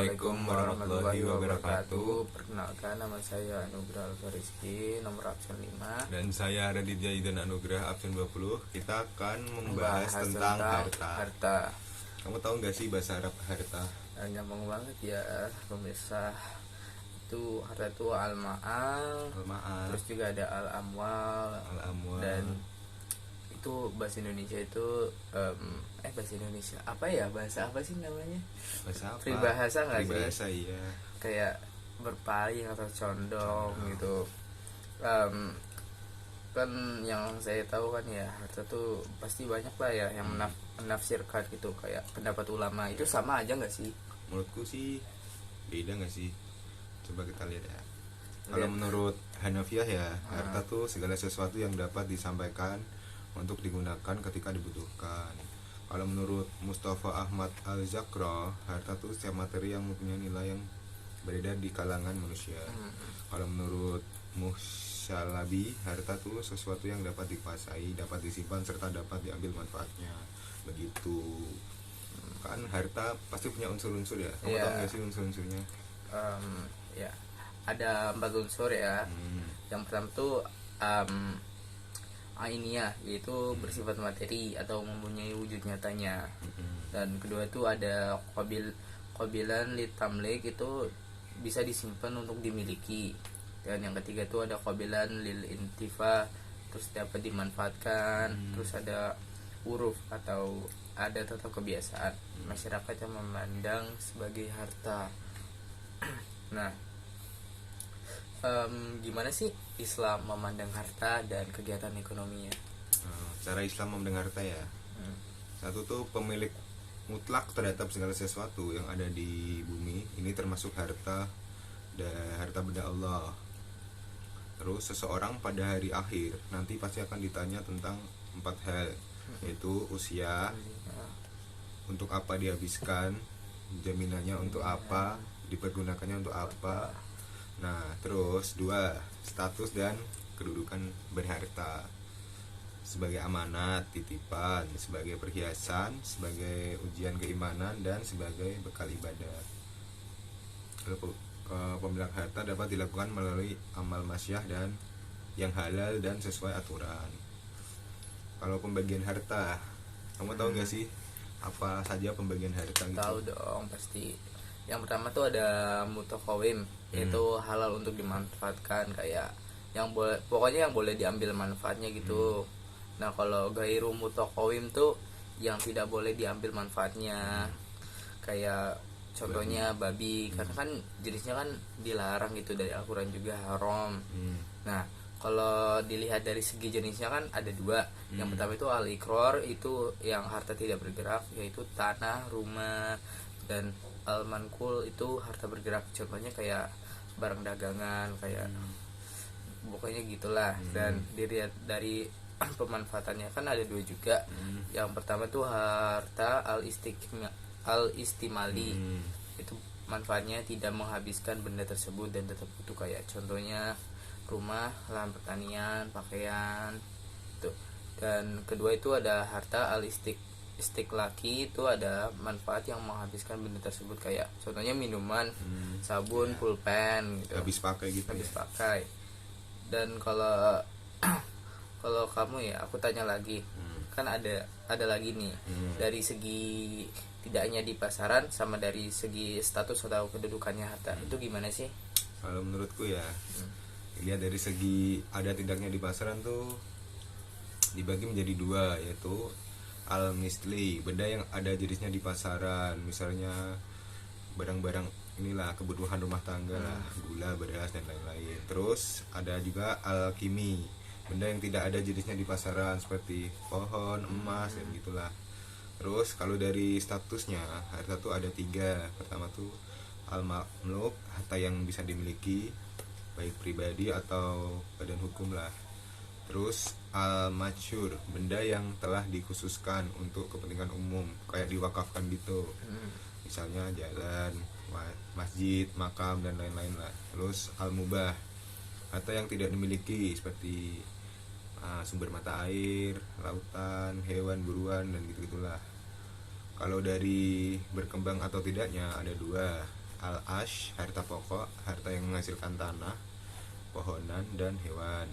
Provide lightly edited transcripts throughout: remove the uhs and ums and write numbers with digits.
Assalamualaikum warahmatullahi wabarakatuh. Perkenalkan, nama saya Anugrah Alfarizki, nomor absen 5. Dan saya Raditya Idan Anugrah, absen 20. Kita akan membahas tentang harta. Kamu tahu nggak sih bahasa Arab harta? Gampang banget ya pemirsa. Itu harta itu al-ma'al, terus juga ada al-amwal, dan itu bahasa Indonesia itu bahasa Indonesia apa ya, bahasa apa sih namanya, Bahasa apa? Peribahasa nggak sih? Peribahasa, iya. Kayak berpaling atau condong gitu. Kan yang saya tahu kan ya, harta tuh pasti banyak lah ya yang menafsirkan gitu, kayak pendapat ulama itu sama aja nggak sih? Menurutku sih beda nggak sih? Coba kita lihat ya. Kalau menurut Hanafiyah ya, harta tuh segala sesuatu yang dapat disampaikan untuk digunakan ketika dibutuhkan. Kalau menurut Mustafa Ahmad Al-Zakra, harta tuh setiap materi yang mempunyai nilai yang beredar di kalangan manusia. Kalau menurut Musyalabi, harta tuh sesuatu yang dapat dikuasai, dapat disimpan, serta dapat diambil manfaatnya. Begitu. Kan harta pasti punya unsur-unsur ya. Kamu tahu nggak sih unsur-unsurnya? Ya, ada 4 unsur ya. Yang pertama tuh ainiyah, yaitu bersifat materi atau mempunyai wujud nyatanya. Dan kedua itu ada qabilan litamlik, itu bisa disimpan untuk dimiliki. Dan yang ketiga itu ada qabilan lil intifa, terus dapat dimanfaatkan. Terus ada uruf atau adat atau kebiasaan masyarakat yang memandang sebagai harta. Nah, gimana sih Islam memandang harta dan kegiatan ekonominya? Cara Islam memandang harta ya. Satu tuh pemilik mutlak terhadap segala sesuatu yang ada di bumi. Ini termasuk harta dan harta benda Allah. Terus seseorang pada hari akhir nanti pasti akan ditanya tentang 4 hal, yaitu usia, untuk apa dihabiskan, jaminannya untuk apa, dipergunakannya untuk apa. Nah, terus 2, status dan kedudukan berharta, sebagai amanat, titipan, sebagai perhiasan, sebagai ujian keimanan, dan sebagai bekal ibadah. Pemilikan harta dapat dilakukan melalui amal masyah dan yang halal dan sesuai aturan. Kalau pembagian harta, kamu tahu nggak sih apa saja pembagian harta gitu? Tahu dong pasti. Yang pertama tuh ada mutaqawim, yaitu halal untuk dimanfaatkan, kayak yang boleh, pokoknya yang boleh diambil manfaatnya gitu. Nah, kalau gairu mutaqawim tuh yang tidak boleh diambil manfaatnya, kayak contohnya babi, karena kan jenisnya kan dilarang gitu dari Al-Quran, juga haram. Nah, kalau dilihat dari segi jenisnya kan ada 2. Yang pertama itu al-iqrar, itu yang harta tidak bergerak, yaitu tanah, rumah. Dan al-manqul itu harta bergerak, contohnya kayak barang dagangan, kayak pokoknya gitulah. Dan dilihat dari pemanfaatannya kan ada 2 juga. Yang pertama tuh harta al-istimali, itu manfaatnya tidak menghabiskan benda tersebut dan tetap utuh, kayak contohnya rumah, lahan pertanian, pakaian tuh. Dan kedua itu ada harta al-istiqlaki, itu ada manfaat yang menghabiskan benda tersebut, kayak contohnya minuman, sabun, pulpen gitu, habis pakai gitu, habis pakai. Dan kalau kalau kamu ya, aku tanya lagi, kan ada lagi nih, dari segi tidak hanya di pasaran, sama dari segi status atau kedudukannya harta, itu gimana sih? Kalau menurutku ya, lihat dari segi ada tidaknya di pasaran tuh dibagi menjadi 2, yaitu al-misli, benda yang ada jenisnya di pasaran, misalnya barang-barang inilah kebutuhan rumah tangga lah, gula, beras, dan lain-lain. Terus ada juga al-kimi, benda yang tidak ada jenisnya di pasaran, seperti pohon, emas, dan gitulah. Terus kalau dari statusnya, harta tuh ada 3. Pertama tuh al-mamluk, harta yang bisa dimiliki baik pribadi atau badan hukum lah. Terus al-masyur, benda yang telah dikhususkan untuk kepentingan umum, kayak diwakafkan gitu, misalnya jalan, masjid, makam, dan lain-lain lah. Terus al-mubah, harta yang tidak dimiliki, seperti sumber mata air, lautan, hewan, buruan, dan gitu-gitulah. Kalau dari berkembang atau tidaknya ada 2, al-ash, harta pokok, harta yang menghasilkan tanah, pohonan dan hewan.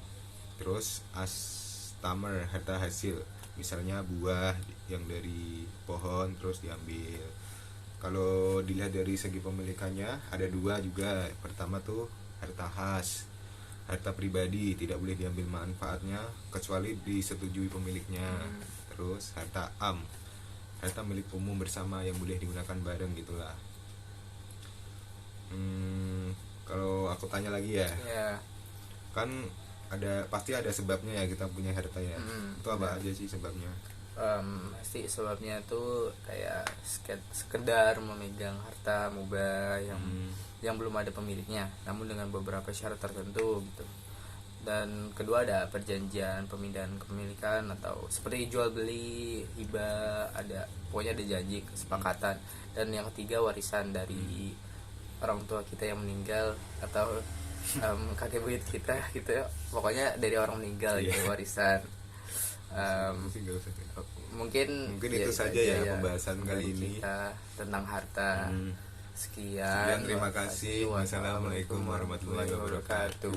Terus as-tamer, harta hasil, misalnya buah yang dari pohon terus diambil. Kalau dilihat dari segi pemilikannya ada dua juga. Pertama tuh harta khas, harta pribadi, tidak boleh diambil manfaatnya kecuali disetujui pemiliknya. Terus harta am, harta milik umum bersama yang boleh digunakan bareng gitulah. Kalau aku tanya lagi ya, kan pasti ada sebabnya ya kita punya harta ya. Itu apa aja sih sebabnya? Pasti sebabnya tuh kayak sekedar memegang harta mubah yang belum ada pemiliknya, namun dengan beberapa syarat tertentu gitu. Dan kedua ada perjanjian pemindahan kepemilikan atau seperti jual beli, hibah, ada pokoknya ada janji kesepakatan. Dan yang ketiga warisan dari orang tua kita yang meninggal atau kakek buyut kita gitu ya. Pokoknya dari orang meninggal gitu warisan. Mungkin itu saja ya pembahasan kali ini kita tentang harta. Sekian, terima kasih. Wassalamualaikum warahmatullahi wabarakatuh.